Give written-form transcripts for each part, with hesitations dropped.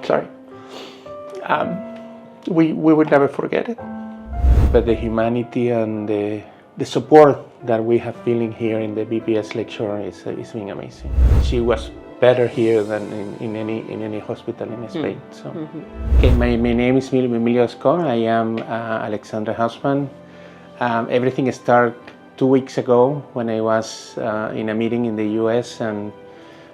Sorry. We would never forget it. But the humanity and the support that we have feeling here in the VPS Lakeshore is being amazing. She was better here than in any hospital in Spain. So, okay, my name is Emilio Esco. I am Alexandra's husband. Everything started 2 weeks ago when I was in a meeting in the US, and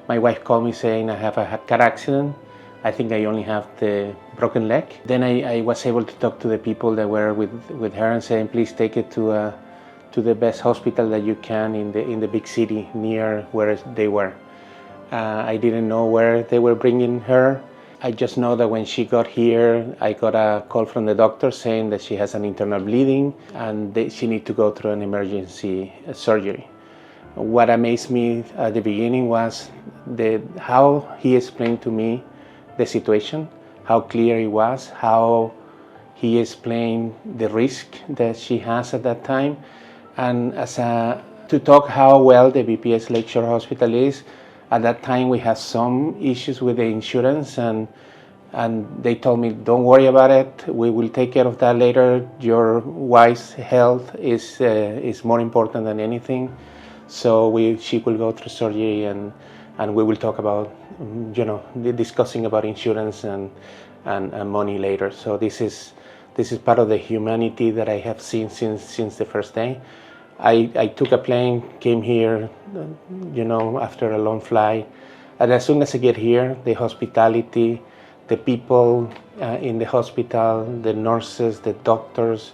my wife called me saying I have a car accident. I think I only have the broken leg. Then I was able to talk to the people that were with her and saying, please take it to the best hospital that you can in the big city near where they were. I didn't know where they were bringing her. I just know that when she got here, I got a call from the doctor saying that she has an internal bleeding and she needs to go through an emergency surgery. What amazed me at the beginning was how he explained to me the situation, how clear it was, how he explained the risk that she has at that time, and to talk how well the VPS Lakeshore Hospital is. At that time we had some issues with the insurance, and they told me, don't worry about it, we will take care of that later. Your wife's health is more important than anything. So she will go through surgery, and we will talk about, discussing about insurance and money later. So this is part of the humanity that I have seen since the first day. I took a plane, came here, after a long flight, and as soon as I get here, the hospitality, the people in the hospital, the nurses, the doctors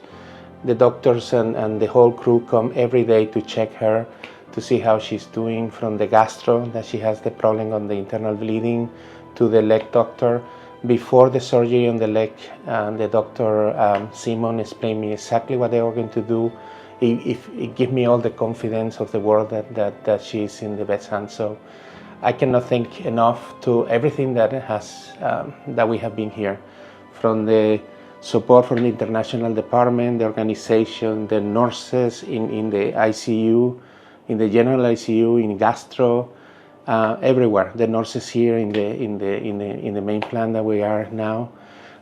and the whole crew come every day to check her, to see how she's doing, from the gastro, that she has the problem on the internal bleeding, to the leg doctor. Before the surgery on the leg, the doctor, Simon, explained me exactly what they were going to do. It gave me all the confidence of the world that she's in the best hands. So I cannot thank enough to everything that we have been here, from the support from the international department, the organization, the nurses in the ICU, in the general ICU, in gastro, everywhere. The nurses here in the main plant that we are now.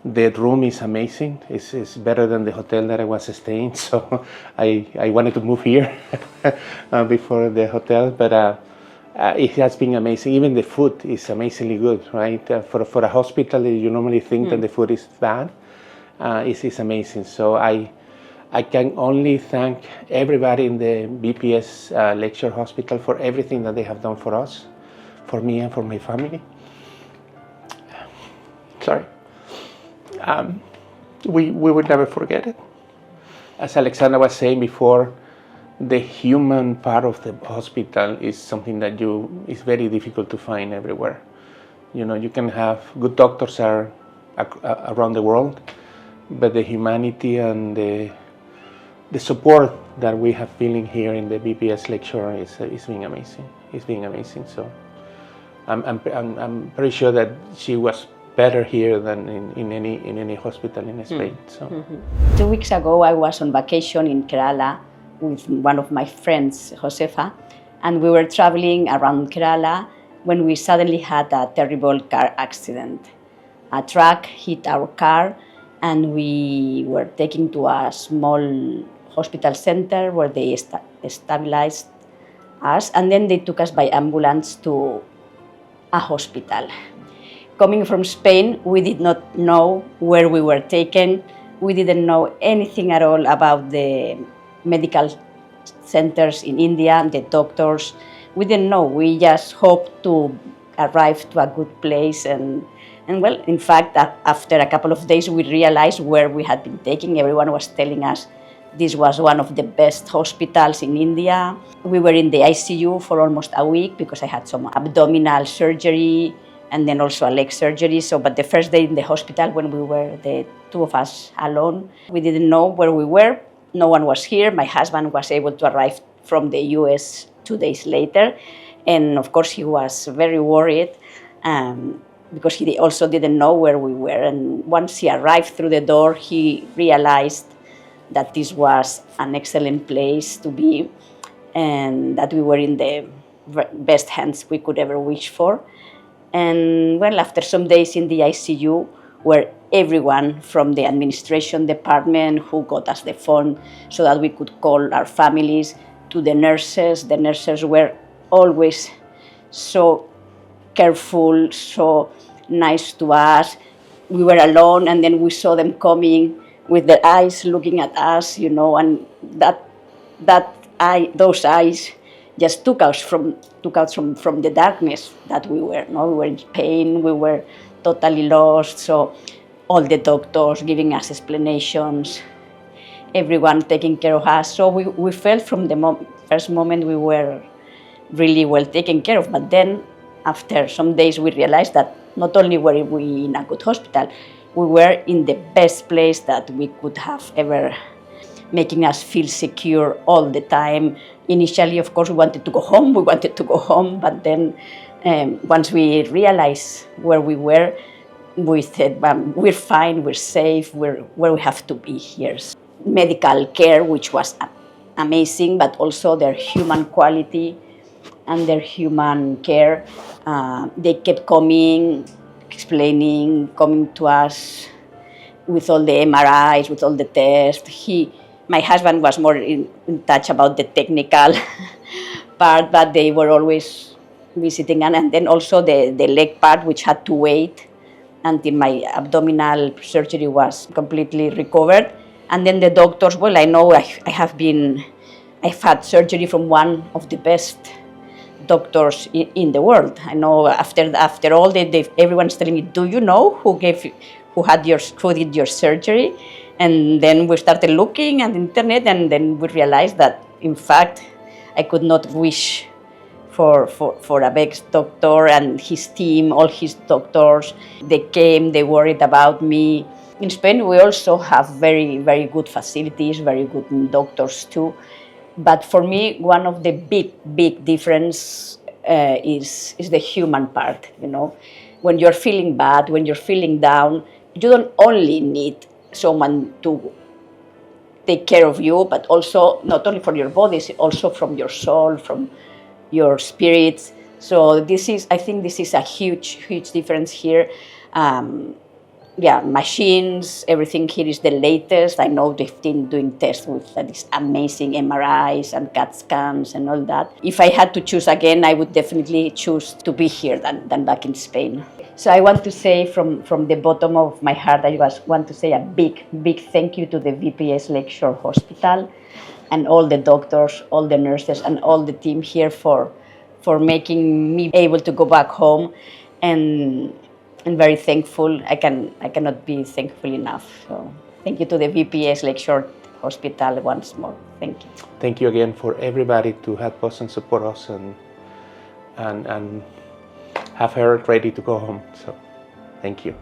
The room is amazing. It's better than the hotel that I was staying. So I wanted to move here before the hotel, but it has been amazing. Even the food is amazingly good, right? For a hospital, you normally think that the food is bad. It's amazing. So I can only thank everybody in the VPS Lakeshore Hospital for everything that they have done for us, for me and for my family. Sorry. We would never forget it. As Alexandra was saying before, the human part of the hospital is something that is very difficult to find everywhere. You can have good doctors around the world, but the humanity and the support that we have feeling here in the VPS Lakeshore is being amazing. It's being amazing. So I'm pretty sure that she was better here than in any hospital in Spain. So 2 weeks ago, I was on vacation in Kerala with one of my friends, Josefa, and we were traveling around Kerala when we suddenly had a terrible car accident. A truck hit our car, and we were taken to a small hospital center where they stabilized us, and then they took us by ambulance to a hospital. Coming from Spain, we did not know where we were taken. We didn't know anything at all about the medical centers in India, the doctors. We didn't know. We just hoped to arrive to a good place. And well, in fact, after a couple of days, we realized where we had been taken. Everyone was telling us this was one of the best hospitals in India. We were in the ICU for almost a week because I had some abdominal surgery and then also a leg surgery. But the first day in the hospital, when we were the two of us alone, we didn't know where we were. No one was here. My husband was able to arrive from the US 2 days later. And of course, he was very worried because he also didn't know where we were. And once he arrived through the door, he realized that this was an excellent place to be and that we were in the best hands we could ever wish for. And well, after some days in the ICU, where everyone from the administration department who got us the phone so that we could call our families, to the nurses were always so careful, so nice to us. We were alone, and then we saw them coming with their eyes looking at us, and those eyes just took us from the darkness that we were. No, we were in pain. We were totally lost. So all the doctors giving us explanations, everyone taking care of us. So we felt from the first moment we were really well taken care of. But then after some days we realized that not only were we in a good hospital, we were in the best place that we could have ever, making us feel secure all the time. Initially, of course, we wanted to go home, but then once we realized where we were, we said, we're fine, we're safe, we're where we have to be here. Medical care, which was amazing, but also their human quality and their human care. They kept coming, explaining, coming to us with all the MRIs, with all the tests. My husband was more in touch about the technical part, but they were always visiting. And then also the leg part, which had to wait until my abdominal surgery was completely recovered. And then the doctors, well, I know I've had surgery from one of the best doctors in the world. I know after all, everyone's telling me, do you know who did your surgery? And then we started looking at the internet, and then we realized that, in fact, I could not wish for a best doctor and his team, all his doctors. They came, they worried about me. In Spain, we also have very, very good facilities, very good doctors too. But for me, one of the big difference is the human part. When you're feeling bad, when you're feeling down, you don't only need someone to take care of you, but also not only for your body, also from your soul, from your spirits. So I think this is a huge difference here. Machines, everything here is the latest. I know they've been doing tests with these amazing MRIs and CAT scans and all that. If I had to choose again, I would definitely choose to be here than back in Spain. So I want to say from the bottom of my heart, I want to say a big thank you to the VPS Lakeshore Hospital and all the doctors, all the nurses, and all the team here for making me able to go back home. And very thankful. I cannot be thankful enough. So thank you to the VPS Lakeshore Hospital once more. Thank you. Thank you again for everybody to help us and support us and have her ready to go home. So thank you.